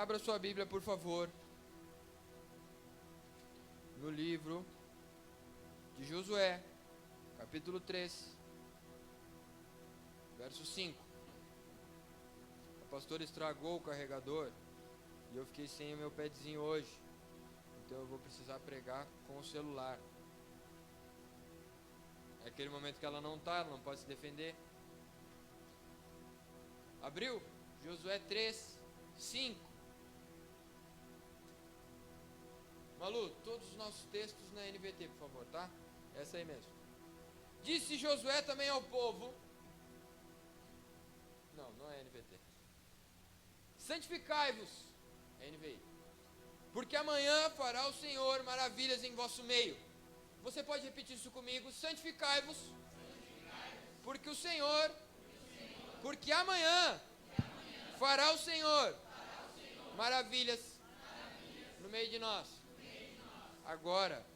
Abra sua Bíblia, por favor, no livro de Josué, capítulo 3, verso 5. A pastora estragou o carregador e eu fiquei sem o meu padzinho hoje, então eu vou precisar pregar com o celular. É aquele momento que ela não pode se defender. Abriu? Josué 3, 5. Malu, todos os nossos textos na NVT, por favor, tá? Essa aí mesmo. Disse Josué também ao povo. Não é NVT. Santificai-vos, é NVI. Porque amanhã fará o Senhor maravilhas em vosso meio. Você pode repetir isso comigo? Santificai-vos. Porque o Senhor. Porque amanhã fará o Senhor maravilhas no meio de nós. Agora.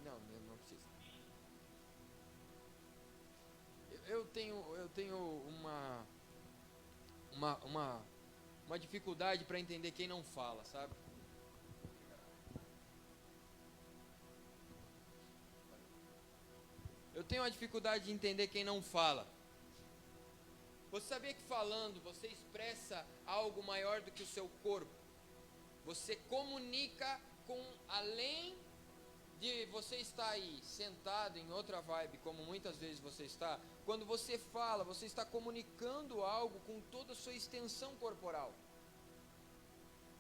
Não precisa. Eu tenho uma dificuldade para entender quem não fala, sabe? Eu tenho uma dificuldade de entender quem não fala. Você sabia que falando você expressa algo maior do que o seu corpo? Você comunica com além de você estar aí sentado em outra vibe, como muitas vezes você está. Quando você fala, você está comunicando algo com toda a sua extensão corporal.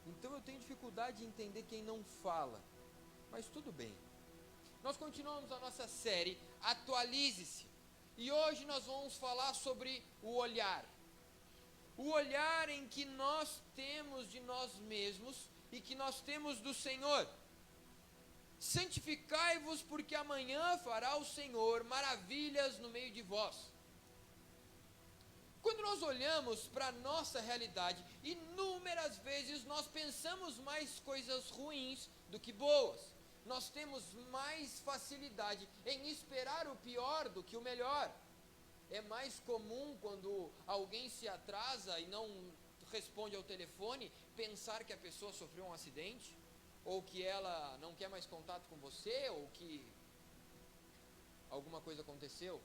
Então eu tenho dificuldade de entender quem não fala. Mas tudo bem. Nós continuamos a nossa série Atualize-se. E hoje nós vamos falar sobre o olhar. O olhar em que nós temos de nós mesmos e que nós temos do Senhor. Santificai-vos, porque amanhã fará o Senhor maravilhas no meio de vós. Quando nós olhamos para a nossa realidade, inúmeras vezes nós pensamos mais coisas ruins do que boas. Nós temos mais facilidade em esperar o pior do que o melhor. É mais comum quando alguém se atrasa e não responde ao telefone, pensar que a pessoa sofreu um acidente, ou que ela não quer mais contato com você, ou que alguma coisa aconteceu.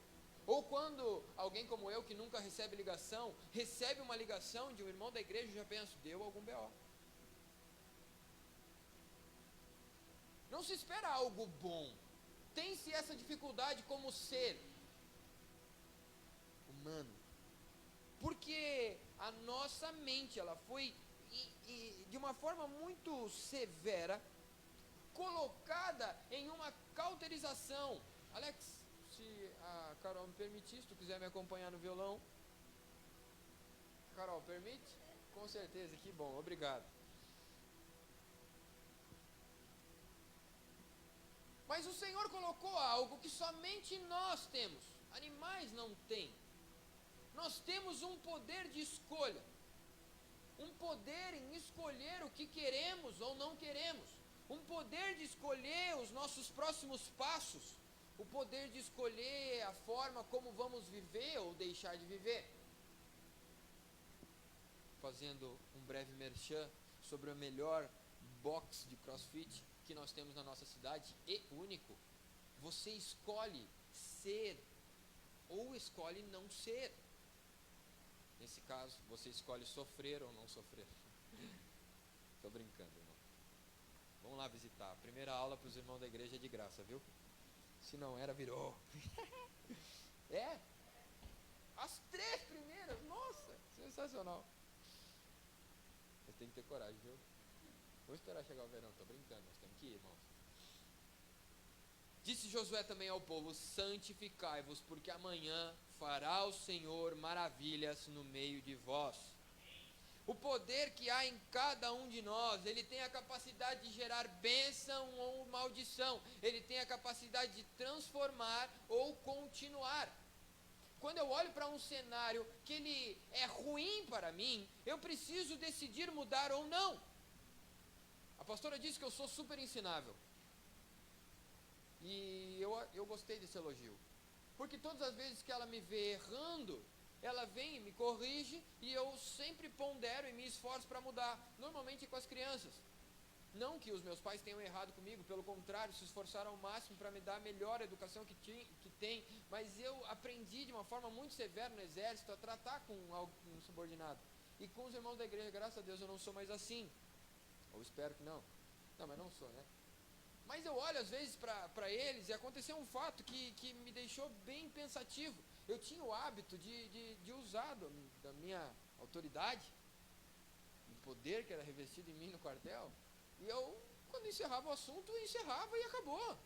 Ou quando alguém como eu, que nunca recebe ligação, recebe uma ligação de um irmão da igreja, eu já penso, deu algum BO. Não se espera algo bom. Tem-se essa dificuldade como ser humano. Porque a nossa mente, ela foi, de uma forma muito severa, colocada em uma cauterização. Alex, se a Carol me permitir, se tu quiser me acompanhar no violão. Carol, permite? Com certeza, que bom, obrigado. Mas o Senhor colocou algo que somente nós temos. Animais não têm. Nós temos um poder de escolha. Um poder em escolher o que queremos ou não queremos. Um poder de escolher os nossos próximos passos. O poder de escolher a forma como vamos viver ou deixar de viver. Fazendo um breve merchan sobre o melhor box de CrossFit que nós temos na nossa cidade, e único. Você escolhe ser ou escolhe não ser. Nesse caso, você escolhe sofrer ou não sofrer. Estou brincando, irmão. Vamos lá visitar. A primeira aula para os irmãos da igreja é de graça, viu? Se não era, virou. É? As 3 primeiras, nossa, sensacional. Você tem que ter coragem, viu? Vamos esperar chegar o verão, estou brincando, nós temos que ir, irmãos. Disse Josué também ao povo, santificai-vos, porque amanhã fará o Senhor maravilhas no meio de vós. O poder que há em cada um de nós, ele tem a capacidade de gerar bênção ou maldição. Ele tem a capacidade de transformar ou continuar. Quando eu olho para um cenário que ele é ruim para mim, eu preciso decidir mudar ou não. A pastora disse que eu sou super ensinável. E eu gostei desse elogio. Porque todas as vezes que ela me vê errando, ela vem e me corrige, e eu sempre pondero e me esforço para mudar, normalmente com as crianças. Não que os meus pais tenham errado comigo, pelo contrário, se esforçaram ao máximo para me dar a melhor educação que tem, mas eu aprendi de uma forma muito severa no exército a tratar com um subordinado. E com os irmãos da igreja, graças a Deus, eu não sou mais assim. Ou espero que não. Não, mas não sou, né? Mas eu olho às vezes para eles, e aconteceu um fato que me deixou bem pensativo. Eu tinha o hábito de usar da minha autoridade, o poder que era revestido em mim no quartel, e eu, quando encerrava o assunto, encerrava e acabou.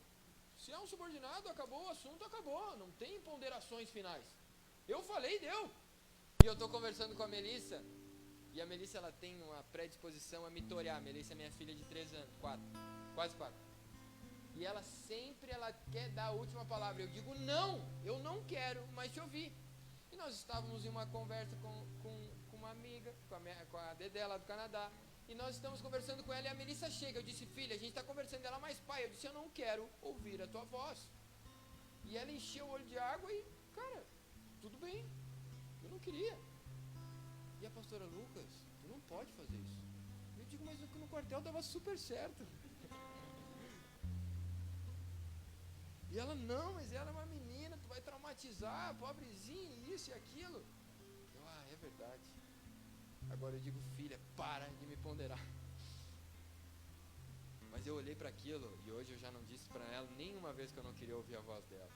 Se é um subordinado, acabou o assunto, acabou. Não tem ponderações finais. Eu falei, deu. E eu estou conversando com a Melissa, e a Melissa, ela tem uma predisposição a me torear. A Melissa é minha filha de 3 anos, 4, quase 4. E ela sempre quer dar a última palavra. Eu digo, não, eu não quero mais te ouvir. E nós estávamos em uma conversa com uma amiga, com a Dedé lá do Canadá. E nós estamos conversando com ela, e a Melissa chega. Eu disse, filha, a gente está conversando, ela, mas pai, eu disse, eu não quero ouvir a tua voz. E ela encheu o olho de água e, cara, tudo bem, eu não queria. E a pastora, Lucas, tu não pode fazer isso. Eu digo, mas no quartel dava super certo. E ela, não, mas ela é uma menina, tu vai traumatizar, pobrezinha, isso e aquilo. Eu, é verdade. Agora eu digo, filha, para de me ponderar. Mas eu olhei para aquilo, e hoje eu já não disse para ela nenhuma vez que eu não queria ouvir a voz dela.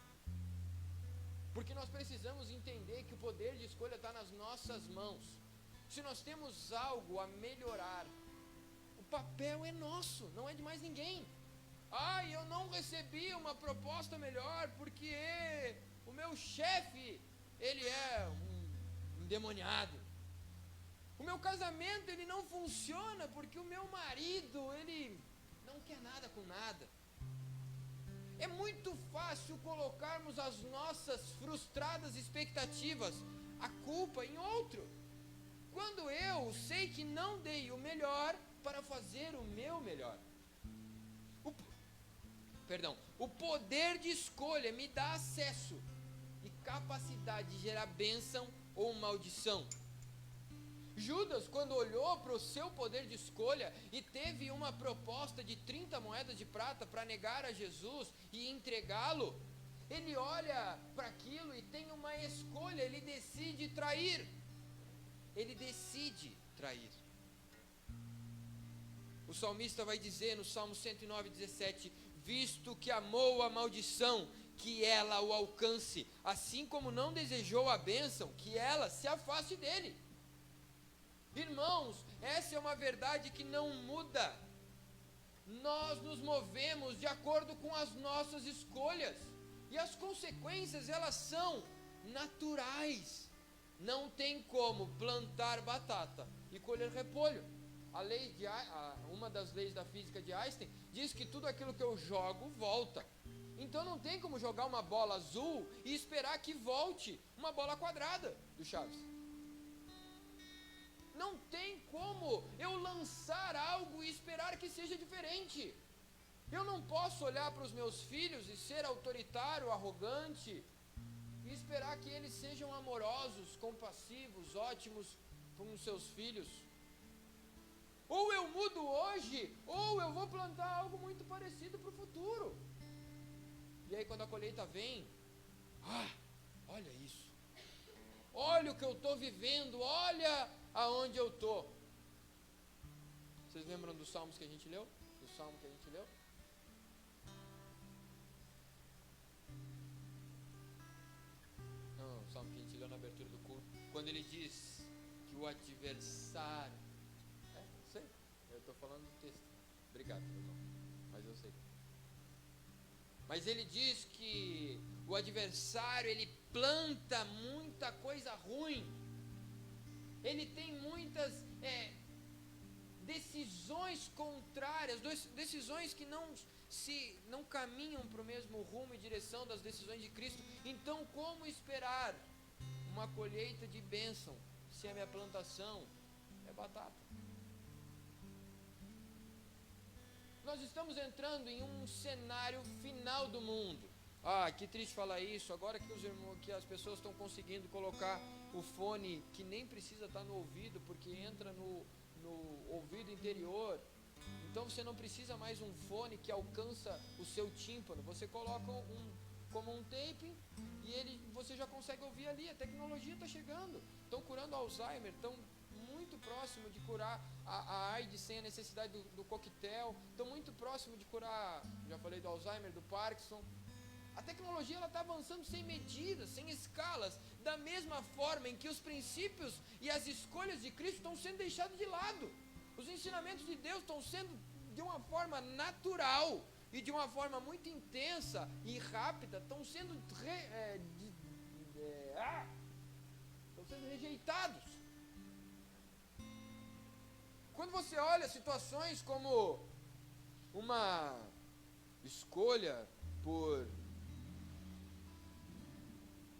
Porque nós precisamos entender que o poder de escolha está nas nossas mãos. Se nós temos algo a melhorar, o papel é nosso, não é de mais ninguém. Eu não recebi uma proposta melhor porque o meu chefe, ele é um endemoniado. O meu casamento, ele não funciona porque o meu marido, ele não quer nada com nada. É muito fácil colocarmos as nossas frustradas expectativas, a culpa em outro, quando eu sei que não dei o melhor para fazer o meu melhor. O poder de escolha me dá acesso e capacidade de gerar bênção ou maldição. Judas, quando olhou para o seu poder de escolha e teve uma proposta de 30 moedas de prata para negar a Jesus e entregá-lo, ele olha para aquilo e tem uma escolha, ele decide trair. Ele decide trair. O salmista vai dizer no Salmo 109:17, visto que amou a maldição, que ela o alcance, assim como não desejou a bênção, que ela se afaste dele. Irmãos, essa é uma verdade que não muda. Nós nos movemos de acordo com as nossas escolhas, e as consequências, elas são naturais. Não tem como plantar batata e colher repolho. Uma das leis da física de Einstein diz que tudo aquilo que eu jogo volta. Então não tem como jogar uma bola azul e esperar que volte uma bola quadrada do Chaves. Não tem como eu lançar algo e esperar que seja diferente. Eu não posso olhar para os meus filhos e ser autoritário, arrogante, e esperar que eles sejam amorosos, compassivos, ótimos com os seus filhos. Ou eu mudo hoje, ou eu vou plantar algo muito parecido para o futuro. E aí quando a colheita vem, olha isso. Olha o que eu estou vivendo, olha aonde eu estou. Vocês lembram dos salmos que a gente leu? Do salmo que a gente leu? Não, o salmo que a gente leu na abertura do culto. Quando ele diz que o adversário... sei, eu estou falando do texto. Obrigado, meu irmão, mas eu sei. Mas ele diz que o adversário, ele planta muita coisa ruim. Ele tem muitas decisões contrárias, decisões que não caminham para o mesmo rumo e direção das decisões de Cristo. Então, como esperar uma colheita de bênção se a minha plantação é batata? Nós estamos entrando em um cenário final do mundo. Ah, que triste falar isso, agora que as pessoas estão conseguindo colocar o fone que nem precisa estar no ouvido, porque entra no ouvido interior. Então você não precisa mais um fone que alcança o seu tímpano, você coloca como um tape e você já consegue ouvir ali. A tecnologia está chegando, estão curando Alzheimer, estão muito próximo de curar a AIDS sem a necessidade do coquetel, estão muito próximo de curar, já falei do Alzheimer, do Parkinson. A tecnologia está avançando sem medidas, sem escalas, da mesma forma em que os princípios e as escolhas de Cristo estão sendo deixados de lado. Os ensinamentos de Deus estão sendo de uma forma natural e de uma forma muito intensa e rápida, estão sendo rejeitados. Quando você olha situações como uma escolha por...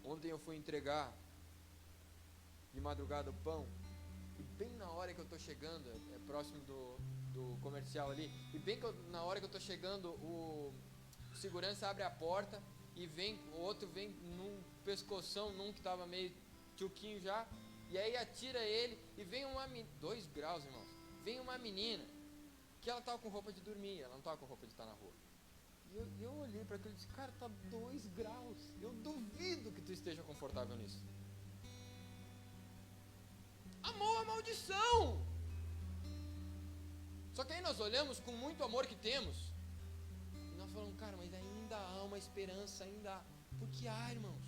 Ontem eu fui entregar de madrugada o pão, e bem na hora que eu estou chegando, é próximo do comercial ali, e bem na hora que eu estou chegando, o segurança abre a porta e o outro vem num pescoção, num que estava meio tchuquinho já, e aí atira ele, e vem 2 graus, irmãos, vem uma menina, que ela estava com roupa de dormir, ela não estava com roupa de estar na rua. E eu olhei para aquilo e disse, cara, está 2 graus, eu duvido que tu esteja confortável nisso. Amou a maldição. Só que aí nós olhamos com muito amor que temos, e nós falamos, cara, mas ainda há uma esperança, ainda há. Porque há, irmãos,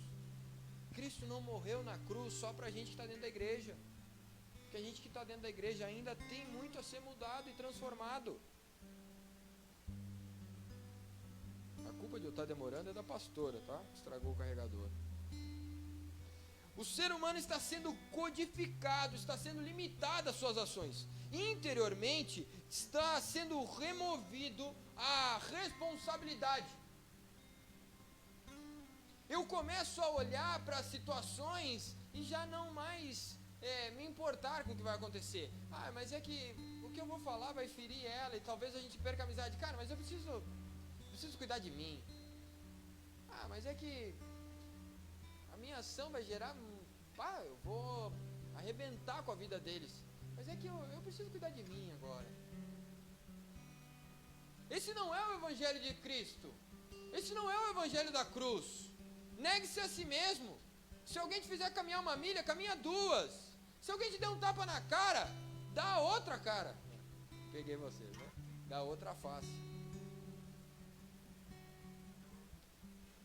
Cristo não morreu na cruz só para a gente que está dentro da igreja, porque a gente que está dentro da igreja ainda tem muito a ser mudado e transformado. A culpa de eu estar demorando é da pastora, tá? Estragou o carregador. O ser humano está sendo codificado, está sendo limitado às suas ações. Interiormente está sendo removido a responsabilidade. Eu começo a olhar para situações e já não mais me importar com o que vai acontecer. Ah, mas é que o que eu vou falar vai ferir ela e talvez a gente perca a amizade. Cara, mas eu preciso cuidar de mim. Ah, mas é que a minha ação vai gerar... eu vou arrebentar com a vida deles. Mas é que eu preciso cuidar de mim agora. Esse não é o evangelho de Cristo. Esse não é o evangelho da cruz. Negue-se a si mesmo. Se alguém te fizer caminhar 1 milha, caminha 2. Se alguém te der um tapa na cara, dá a outra cara. Peguei vocês, né? Dá outra face.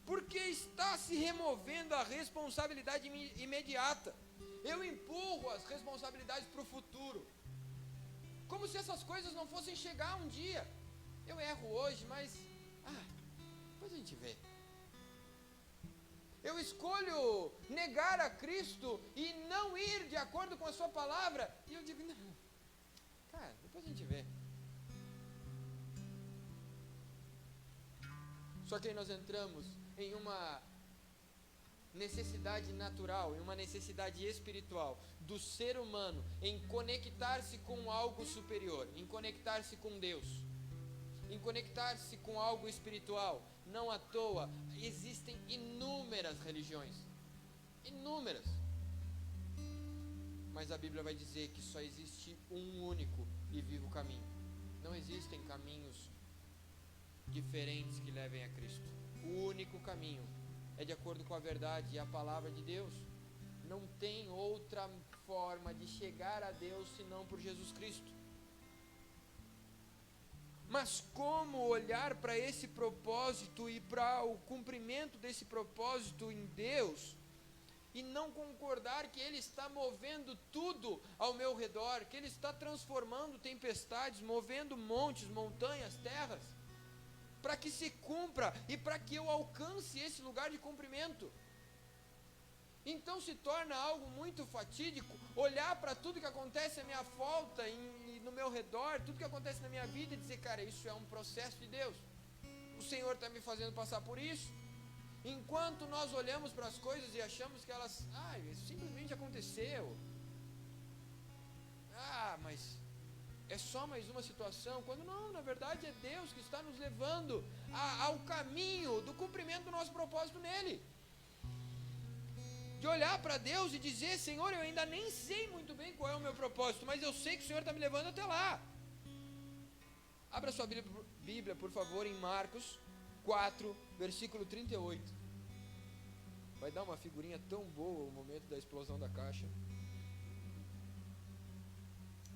Porque está se removendo a responsabilidade imediata. Eu empurro as responsabilidades para o futuro, como se essas coisas não fossem chegar um dia. Eu erro hoje, mas depois a gente vê. Eu escolho negar a Cristo e não ir de acordo com a sua palavra, e eu digo, não, cara, depois a gente vê. Só que aí nós entramos em uma necessidade natural, em uma necessidade espiritual do ser humano em conectar-se com algo superior, em conectar-se com Deus, em conectar-se com algo espiritual. Não à toa existem inúmeras religiões, inúmeras, mas a Bíblia vai dizer que só existe um único e vivo caminho. Não existem caminhos diferentes que levem a Cristo. O único caminho é de acordo com a verdade e a palavra de Deus. Não tem outra forma de chegar a Deus senão por Jesus Cristo. Mas como olhar para esse propósito e para o cumprimento desse propósito em Deus e não concordar que Ele está movendo tudo ao meu redor, que Ele está transformando tempestades, movendo montes, montanhas, terras, para que se cumpra e para que eu alcance esse lugar de cumprimento? Então se torna algo muito fatídico olhar para tudo que acontece à minha volta e no meu redor, tudo que acontece na minha vida, e dizer, cara, isso é um processo de Deus. O Senhor está me fazendo passar por isso. Enquanto nós olhamos para as coisas e achamos que elas, isso simplesmente aconteceu. Mas é só mais uma situação, quando não, na verdade é Deus que está nos levando ao caminho do cumprimento do nosso propósito nele. De olhar para Deus e dizer: Senhor, eu ainda nem sei muito bem qual é o meu propósito, mas eu sei que o Senhor está me levando até lá. Abra sua Bíblia, por favor, em Marcos 4, versículo 38. Vai dar uma figurinha tão boa o momento da explosão da caixa.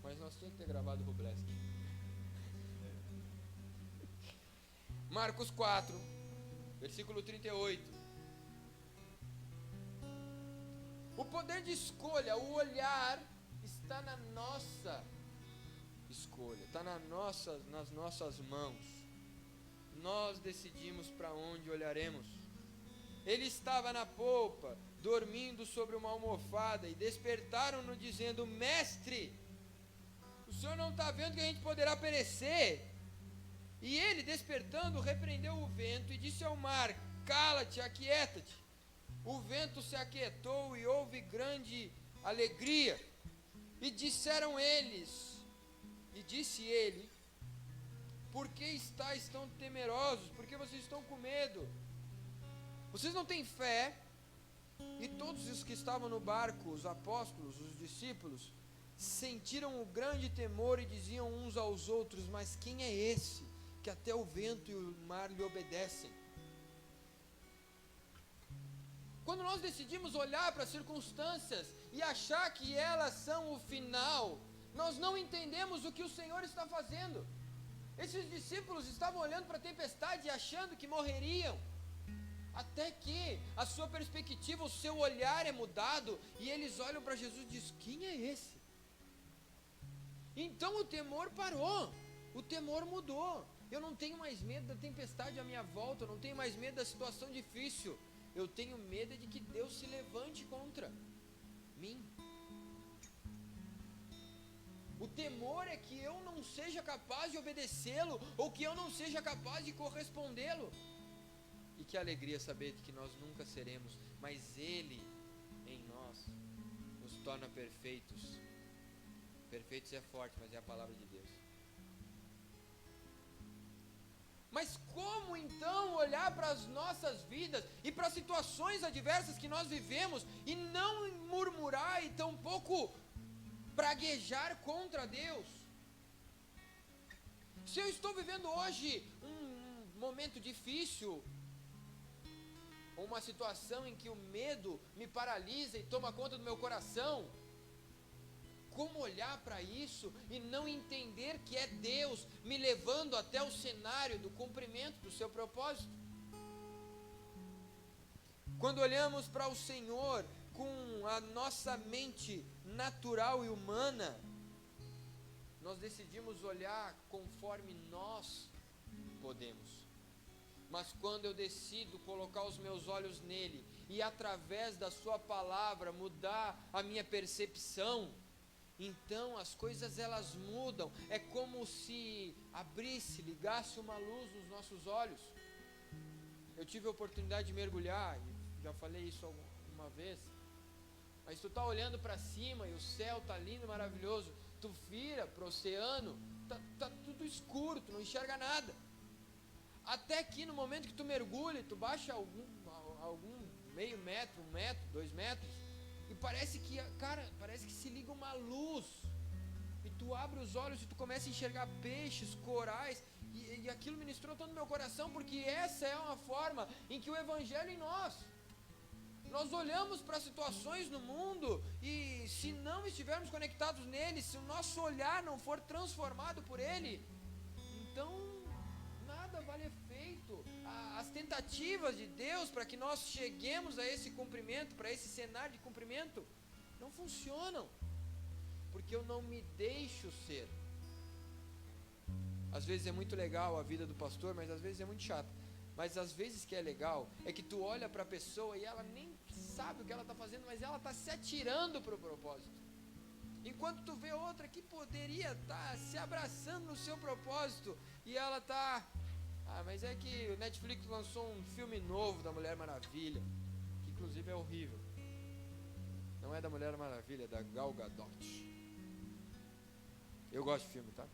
Mas nós tínhamos que ter gravado o Rubleski. Marcos 4, versículo 38. O poder de escolha, o olhar, está na nossa escolha, está nas nossas mãos. Nós decidimos para onde olharemos. Ele estava na polpa, dormindo sobre uma almofada, e despertaram-no dizendo: Mestre, o senhor não está vendo que a gente poderá perecer? E ele, despertando, repreendeu o vento e disse ao mar: Cala-te, aquieta-te. O vento se aquietou e houve grande alegria. E disseram eles, e disse ele: Por que estáis tão temerosos? Por que vocês estão com medo? Vocês não têm fé? E todos os que estavam no barco, os apóstolos, os discípulos, sentiram o grande temor e diziam uns aos outros: Mas quem é esse, que até o vento e o mar lhe obedecem? Quando nós decidimos olhar para as circunstâncias e achar que elas são o final, nós não entendemos o que o Senhor está fazendo. Esses discípulos estavam olhando para a tempestade e achando que morreriam, até que a sua perspectiva, o seu olhar é mudado, e eles olham para Jesus e dizem: quem é esse? Então o temor parou, o temor mudou. Eu não tenho mais medo da tempestade à minha volta, eu não tenho mais medo da situação difícil. Eu tenho medo de que Deus se levante contra mim. O temor é que eu não seja capaz de obedecê-lo, ou que eu não seja capaz de correspondê-lo. E que alegria saber de que nós nunca seremos, mas Ele em nós nos torna perfeitos. Perfeitos é forte, mas é a palavra de Deus. Mas como então olhar para as nossas vidas e para as situações adversas que nós vivemos e não murmurar e tampouco praguejar contra Deus? Se eu estou vivendo hoje um momento difícil, ou uma situação em que o medo me paralisa e toma conta do meu coração, como olhar para isso e não entender que é Deus me levando até o cenário do cumprimento do seu propósito? Quando olhamos para o Senhor com a nossa mente natural e humana, nós decidimos olhar conforme nós podemos. Mas quando eu decido colocar os meus olhos nele e através da sua palavra mudar a minha percepção, então as coisas elas mudam. É como se abrisse, ligasse uma luz nos nossos olhos. Eu tive a oportunidade de mergulhar, e já falei isso uma vez, mas tu está olhando para cima e o céu está lindo, maravilhoso. Tu vira para o oceano, tá tudo escuro, tu não enxerga nada. Até que no momento que tu mergulha, tu baixa algum meio metro, 1 metro, 2 metros, e parece que se liga uma luz, e tu abre os olhos e tu começa a enxergar peixes, corais, e aquilo ministrou tanto no meu coração, porque essa é uma forma em que o Evangelho em nós olhamos para situações no mundo, e se não estivermos conectados nele, se o nosso olhar não for transformado por ele, então nada vale efeito. As tentativas de Deus para que nós cheguemos a esse cumprimento, para esse cenário de cumprimento, não funcionam, porque eu não me deixo ser. Às vezes é muito legal a vida do pastor, mas às vezes é muito chato. Mas às vezes que é legal, é que tu olha para a pessoa e ela nem sabe o que ela está fazendo, mas ela está se atirando para o propósito. Enquanto tu vê outra que poderia estar se abraçando no seu propósito, e ela está... mas é que o Netflix lançou um filme novo da Mulher Maravilha, que inclusive é horrível. Não é da Mulher Maravilha, é da Gal Gadot. Eu gosto de filme, tá?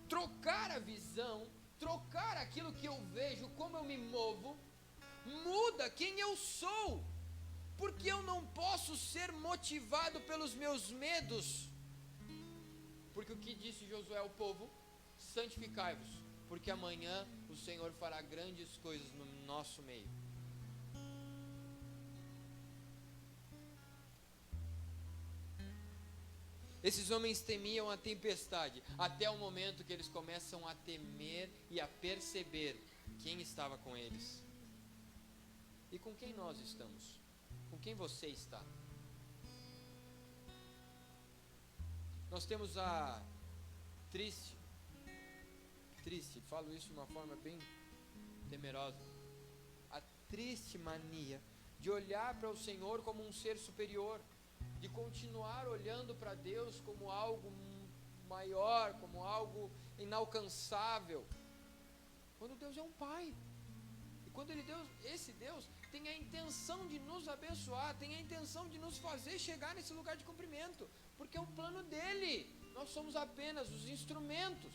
Trocar a visão, trocar aquilo que eu vejo, como eu me movo, muda quem eu sou. Porque eu não posso ser motivado pelos meus medos. Porque o que disse Josué ao povo? Santificai-vos, porque amanhã o Senhor fará grandes coisas no nosso meio. Esses homens temiam a tempestade, até o momento que eles começam a temer e a perceber quem estava com eles. E com quem nós estamos? Com quem você está? Nós temos a triste, falo isso de uma forma bem temerosa, a triste mania de olhar para o Senhor como um ser superior, de continuar olhando para Deus como algo maior, como algo inalcançável, quando Deus é um Pai, e quando esse Deus tem a intenção de nos abençoar, tem a intenção de nos fazer chegar nesse lugar de cumprimento, porque é o plano dele, nós somos apenas os instrumentos.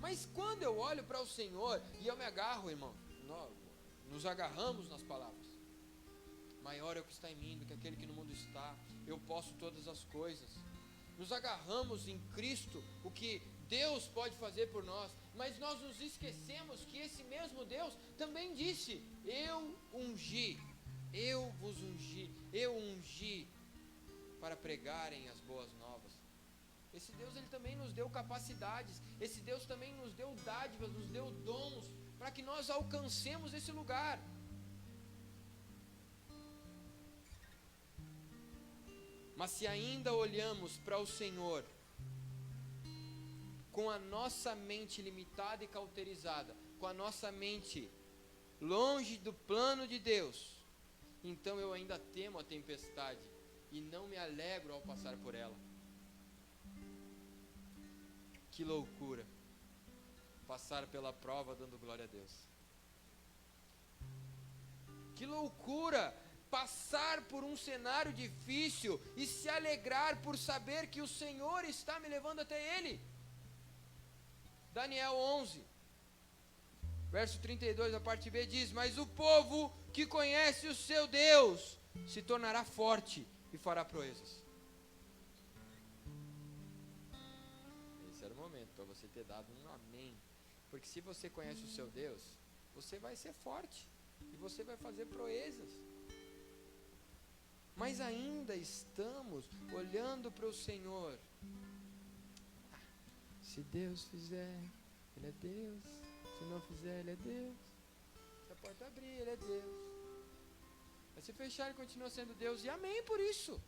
Mas quando eu olho para o Senhor, e eu me agarro, irmão, nos agarramos nas palavras, maior é o que está em mim do que aquele que no mundo está, eu posso todas as coisas, nos agarramos em Cristo, o que Deus pode fazer por nós, mas nós nos esquecemos que esse mesmo Deus também disse, eu vos ungi para pregarem as boas novas. Esse Deus, ele também nos deu capacidades, esse Deus também nos deu dádivas, nos deu dons, para que nós alcancemos esse lugar. Mas se ainda olhamos para o Senhor com a nossa mente limitada e cauterizada, com a nossa mente longe do plano de Deus, então eu ainda temo a tempestade e não me alegro ao passar por ela. Que loucura passar pela prova dando glória a Deus. Que loucura passar por um cenário difícil e se alegrar por saber que o Senhor está me levando até Ele. Daniel 11, verso 32, a parte B diz, mas o povo que conhece o seu Deus se tornará forte e fará proezas. Esse era o momento para você ter dado um amém, porque se você conhece o seu Deus, você vai ser forte e você vai fazer proezas. Mas ainda estamos olhando para o Senhor. Se Deus fizer, Ele é Deus. Se não fizer, Ele é Deus. Se a porta abrir, Ele é Deus. Mas se fechar, Ele continua sendo Deus. E amém por isso.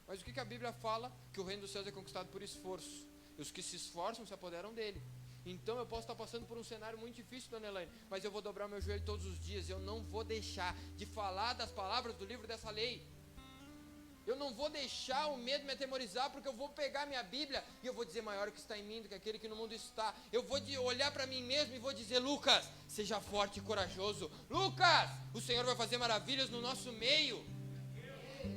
Mas o que a Bíblia fala? Que o reino dos céus é conquistado por esforço. E os que se esforçam se apoderam dele. Então eu posso estar passando por um cenário muito difícil, dona Elaine, mas eu vou dobrar meu joelho todos os dias. Eu não vou deixar de falar das palavras do livro dessa lei. Eu não vou deixar o medo me atemorizar, porque eu vou pegar minha Bíblia e eu vou dizer, maior o que está em mim do que aquele que no mundo está. Eu vou olhar para mim mesmo e vou dizer, Lucas, seja forte e corajoso. Lucas, o Senhor vai fazer maravilhas no nosso meio.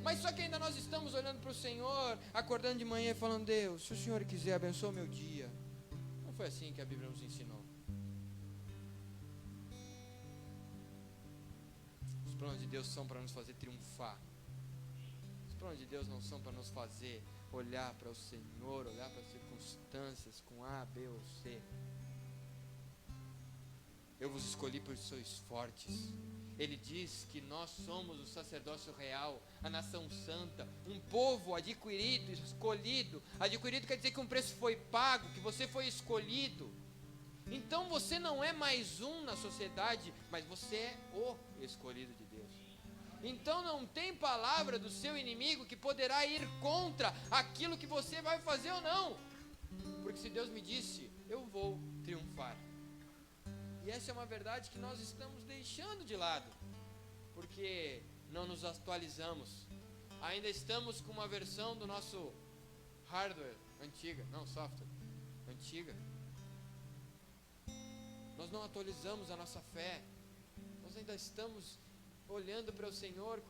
Mas só que ainda nós estamos olhando para o Senhor, acordando de manhã e falando, Deus, se o Senhor quiser, abençoa o meu dia. Não foi assim que a Bíblia nos ensinou. Os planos de Deus são para nos fazer triunfar. Os planos de Deus não são para nos fazer olhar para o Senhor, olhar para as circunstâncias com A, B ou C. Eu vos escolhi porque sois fortes. Ele diz que nós somos o sacerdócio real, a nação santa, um povo adquirido, escolhido. Adquirido quer dizer que um preço foi pago, que você foi escolhido. Então você não é mais um na sociedade, mas você é o escolhido de Deus. Então não tem palavra do seu inimigo que poderá ir contra aquilo que você vai fazer ou não. Porque se Deus me disse, eu vou triunfar. E essa é uma verdade que nós estamos deixando de lado, porque não nos atualizamos. Ainda estamos com uma versão do nosso hardware antiga, não software, antiga. Nós não atualizamos a nossa fé. Nós ainda estamos olhando para o Senhor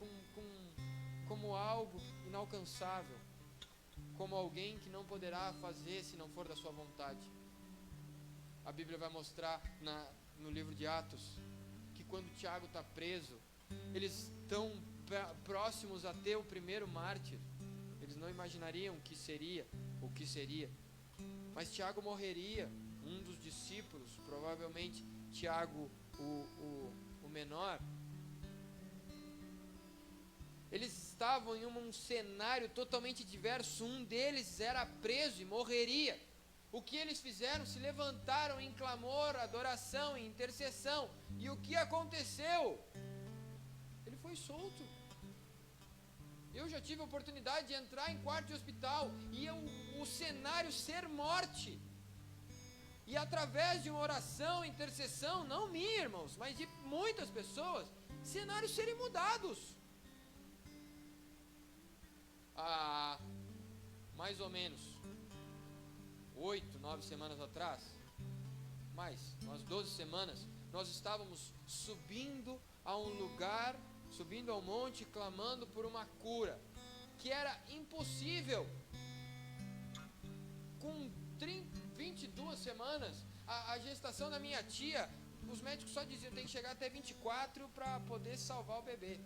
como algo inalcançável. como alguém que não poderá fazer se não for da sua vontade. A Bíblia vai mostrar no livro de Atos que quando Tiago está preso, eles estão próximos a ter o primeiro mártir. Eles não imaginariam o que seria, mas Tiago morreria, um dos discípulos, provavelmente Tiago o menor. Eles estavam em um cenário totalmente diverso. Um deles era preso e morreria. O que eles fizeram? Se levantaram em clamor, adoração, em intercessão. E o que aconteceu? Ele foi solto. Eu já tive a oportunidade de entrar em quarto de hospital e o cenário ser morte. E através de uma oração, intercessão, não minha, irmãos, mas de muitas pessoas, cenários serem mudados. Há mais ou menos 8, 9 semanas atrás, umas 12 semanas, nós estávamos subindo a um lugar, subindo ao monte, clamando por uma cura, que era impossível. Com 22 semanas, a gestação da minha tia, os médicos só diziam, tem que chegar até 24 para poder salvar o bebê.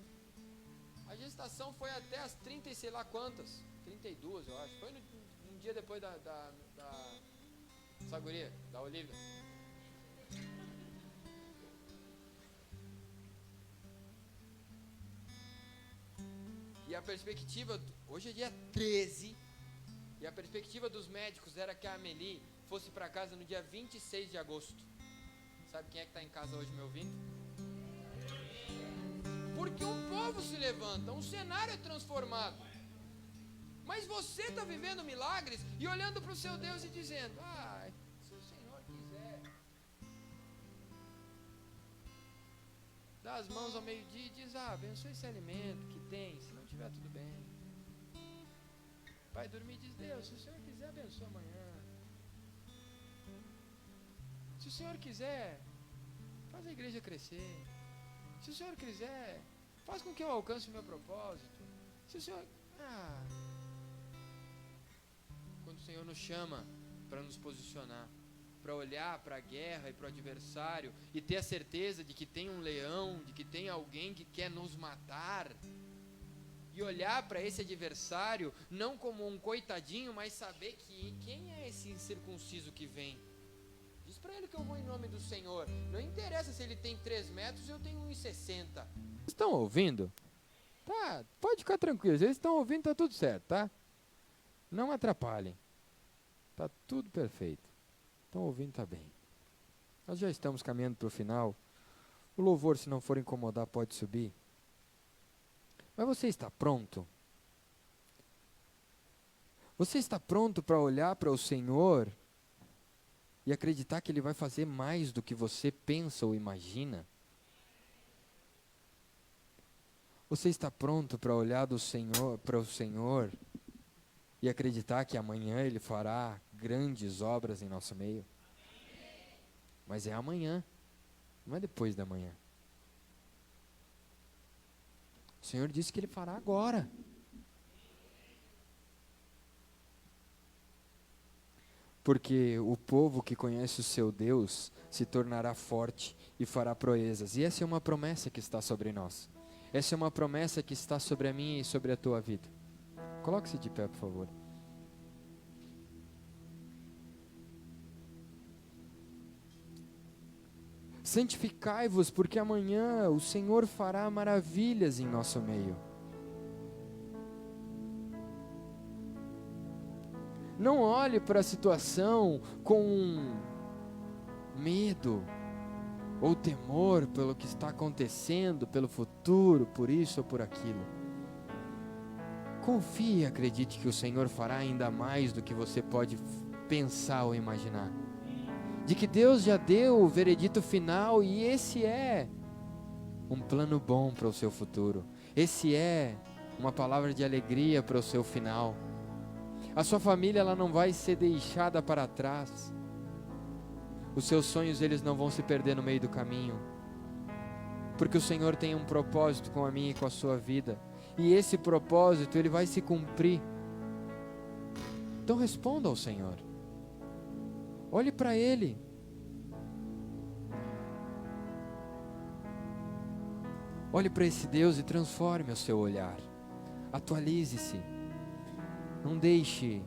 A gestação foi até as 30 e sei lá quantas, 32 eu acho, foi um dia depois da guria, da Olivia. E a perspectiva, hoje é dia 13, e a perspectiva dos médicos era que a Amelie fosse para casa no dia 26 de agosto. Sabe quem é que está em casa hoje me ouvindo? Porque um povo se levanta, um cenário é transformado. Mas você está vivendo milagres e olhando para o seu Deus e dizendo, se o Senhor quiser, dá as mãos ao meio-dia e diz, abençoe esse alimento que tem, se não tiver tudo bem. Vai dormir e diz, Deus, se o Senhor quiser, abençoe amanhã. Se o Senhor quiser, faz a igreja crescer. Se o Senhor quiser, faz com que eu alcance o meu propósito. Se o Senhor... Quando o Senhor nos chama para nos posicionar, para olhar para a guerra e para o adversário e ter a certeza de que tem um leão, de que tem alguém que quer nos matar, e olhar para esse adversário não como um coitadinho, mas saber que quem é esse incircunciso que vem. Diz para ele que eu vou em nome do Senhor. Não interessa se ele tem 3 metros e eu tenho 1,60. Estão ouvindo? Tá, pode ficar tranquilo. Eles estão ouvindo, tá tudo certo, tá? Não atrapalhem. Tá tudo perfeito. Estão ouvindo, tá bem. Nós já estamos caminhando para o final. O louvor, se não for incomodar, pode subir. Mas você está pronto? Você está pronto para olhar para o Senhor e acreditar que Ele vai fazer mais do que você pensa ou imagina? Você está pronto para olhar para o Senhor e acreditar que amanhã Ele fará grandes obras em nosso meio? Mas é amanhã, não é depois da manhã. O Senhor disse que Ele fará agora. Porque o povo que conhece o seu Deus se tornará forte e fará proezas. E essa é uma promessa que está sobre nós. Essa é uma promessa que está sobre a minha e sobre a tua vida. Coloque-se de pé, por favor. Santificai-vos, porque amanhã o Senhor fará maravilhas em nosso meio. Não olhe para a situação com medo ou temor pelo que está acontecendo, pelo futuro, por isso ou por aquilo. Confie e acredite que o Senhor fará ainda mais do que você pode pensar ou imaginar. De que Deus já deu o veredito final e esse é um plano bom para o seu futuro. Esse é uma palavra de alegria para o seu final. A sua família, ela não vai ser deixada para trás. Os seus sonhos, eles não vão se perder no meio do caminho. Porque o Senhor tem um propósito com a minha e com a sua vida. E esse propósito, ele vai se cumprir. Então responda ao Senhor. Olhe para Ele. Olhe para esse Deus e transforme o seu olhar. Atualize-se. Não deixe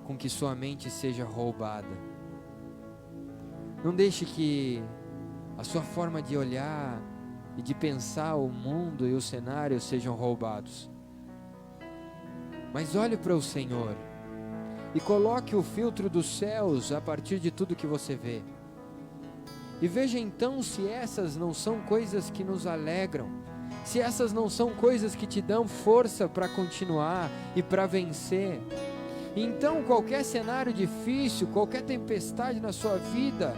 com que sua mente seja roubada. Não deixe que a sua forma de olhar e de pensar o mundo e o cenário sejam roubados. Mas olhe para o Senhor e coloque o filtro dos céus a partir de tudo que você vê. E veja então se essas não são coisas que nos alegram, se essas não são coisas que te dão força para continuar e para vencer. Então qualquer cenário difícil, qualquer tempestade na sua vida,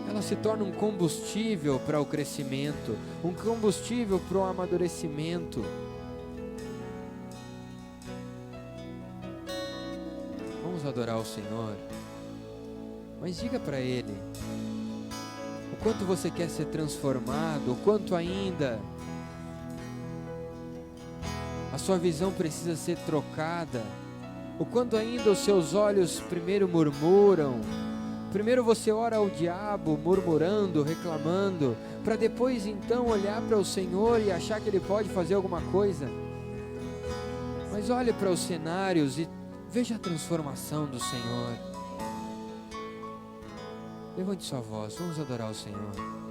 ela se torna um combustível para o crescimento, um combustível para o amadurecimento. Vamos adorar o Senhor, mas diga para Ele o quanto você quer ser transformado, o quanto ainda a sua visão precisa ser trocada, o quanto ainda os seus olhos primeiro murmuram. Primeiro você ora ao diabo, murmurando, reclamando, para depois então olhar para o Senhor e achar que Ele pode fazer alguma coisa. Mas olhe para os cenários e veja a transformação do Senhor. Levante sua voz, vamos adorar o Senhor.